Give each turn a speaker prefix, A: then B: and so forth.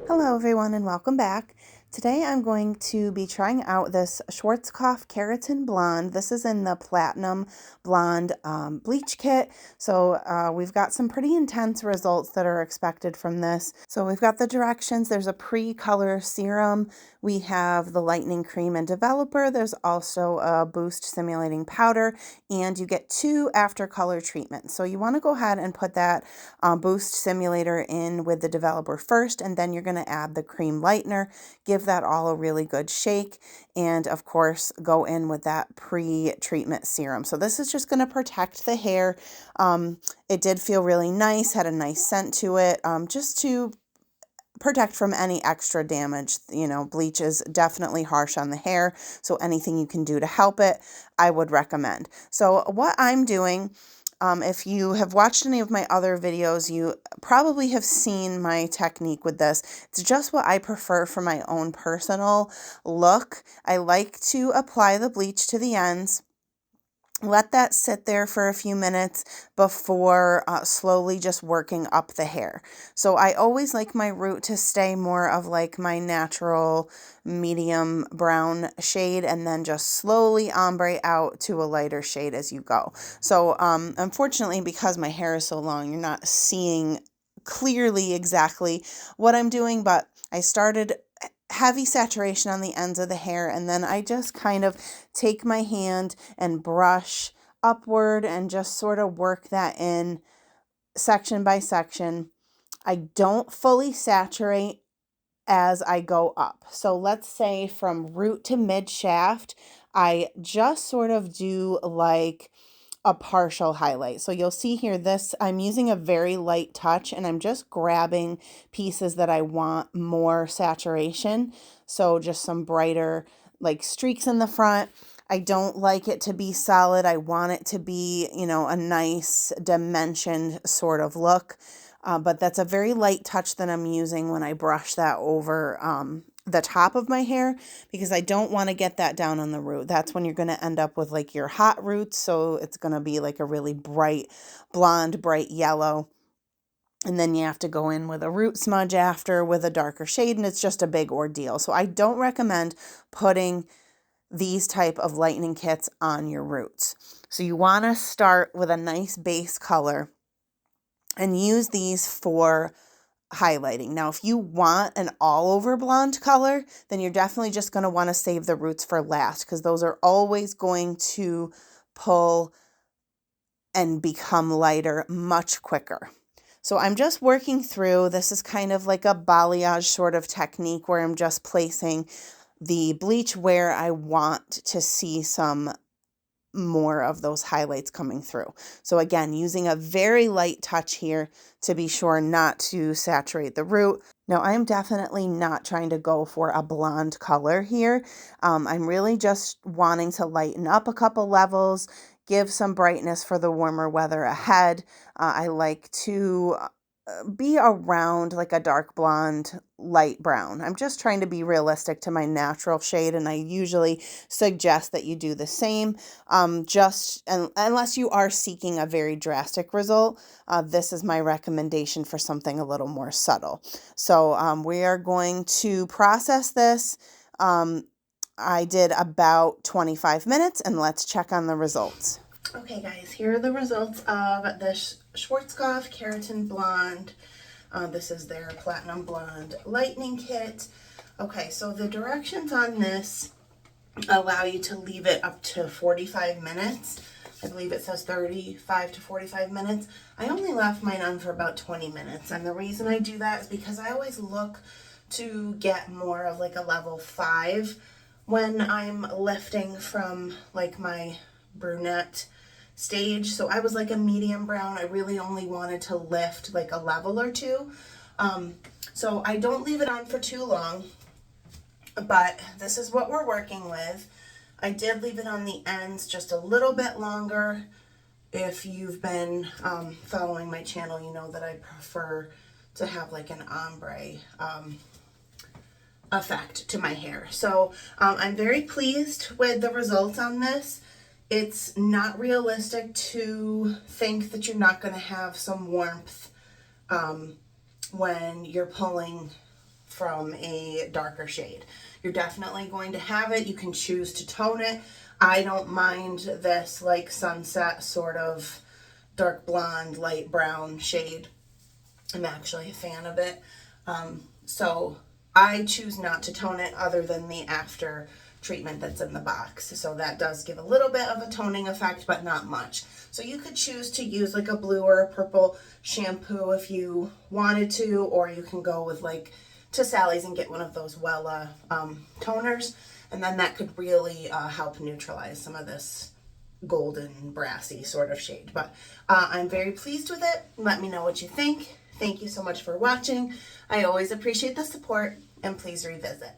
A: Hello everyone and welcome back. Today I'm going to be trying out this Schwarzkopf Keratin Blonde. This is in the Platinum Blonde bleach kit. So we've got some pretty intense results that are expected from this. So we've got the directions. There's a pre-color serum. We have the Lightening cream and developer. There's also a boost simulating powder, and you get 2 after color treatments. So you want to go ahead and put that boost simulator in with the developer first, and then you're going to add the cream lightener. Give that all a really good shake, and of course go in with that pre-treatment serum. So this is just going to protect the hair. It did feel really nice, had a nice scent to it, just to protect from any extra damage. You know, bleach is definitely harsh on the hair, so anything you can do to help it, I would recommend. So what I'm doing, if you have watched any of my other videos, you probably have seen my technique with this. It's just what I prefer for my own personal look. I like to apply the bleach to the ends, let that sit there for a few minutes before slowly just working up the hair. So I always like my root to stay more of like my natural medium brown shade, and then just slowly ombre out to a lighter shade as you go. So unfortunately, because my hair is so long, you're not seeing clearly exactly what I'm doing, but I started heavy saturation on the ends of the hair, and then I just kind of take my hand and brush upward and just sort of work that in section by section. I don't fully saturate as I go up. So let's say from root to mid shaft, I just sort of do like a partial highlight. So you'll see here, this, I'm using a very light touch, and I'm just grabbing pieces that I want more saturation. So just some brighter like streaks in the front. I don't like it to be solid. I want it to be, you know, a nice dimensioned sort of look. But that's a very light touch that I'm using when I brush that over the top of my hair, because I don't want to get that down on the root. That's when you're going to end up with like your hot roots. So it's going to be like a really bright blonde, bright yellow. And then you have to go in with a root smudge after with a darker shade, and it's just a big ordeal. So I don't recommend putting these type of lightening kits on your roots. So you want to start with a nice base color and use these for highlighting. Now, if you want an all over blonde color, then you're definitely just going to want to save the roots for last, because those are always going to pull and become lighter much quicker. So I'm just working through, this is kind of like a balayage sort of technique where I'm just placing the bleach where I want to see some more of those highlights coming through. So again, using a very light touch here to be sure not to saturate the root. Now, I'm definitely not trying to go for a blonde color here. I'm really just wanting to lighten up a couple levels, give some brightness for the warmer weather ahead. I like to be around like a dark blonde, light brown. I'm just trying to be realistic to my natural shade, and I usually suggest that you do the same. Unless you are seeking a very drastic result, this is my recommendation for something a little more subtle. So we are going to process this. I did about 25 minutes, and let's check on the results. Okay guys, here are the results of the Schwarzkopf Keratin Blonde. This is their Platinum Blonde Lightening Kit. Okay, so the directions on this allow you to leave it up to 45 minutes. I believe it says 35 to 45 minutes. I only left mine on for about 20 minutes. And the reason I do that is because I always look to get more of like a level 5 when I'm lifting from like my brunette stage. So I was like a medium brown. I really only wanted to lift like a level or two. So I don't leave it on for too long, but this is what we're working with. I did leave it on the ends just a little bit longer. If you've been following my channel, you know that I prefer to have like an ombre effect to my hair. So I'm very pleased with the results on this. It's not realistic to think that you're not going to have some warmth when you're pulling from a darker shade. You're definitely going to have it. You can choose to tone it. I don't mind this like sunset sort of dark blonde, light brown shade. I'm actually a fan of it. So I choose not to tone it other than the after treatment that's in the box. So that does give a little bit of a toning effect, but not much. So you could choose to use like a blue or a purple shampoo if you wanted to, or you can go with like to Sally's and get one of those Wella toners, and then that could really help neutralize some of this golden brassy sort of shade. But I'm very pleased with it. Let me know what you think. Thank you so much for watching. I always appreciate the support, and please revisit.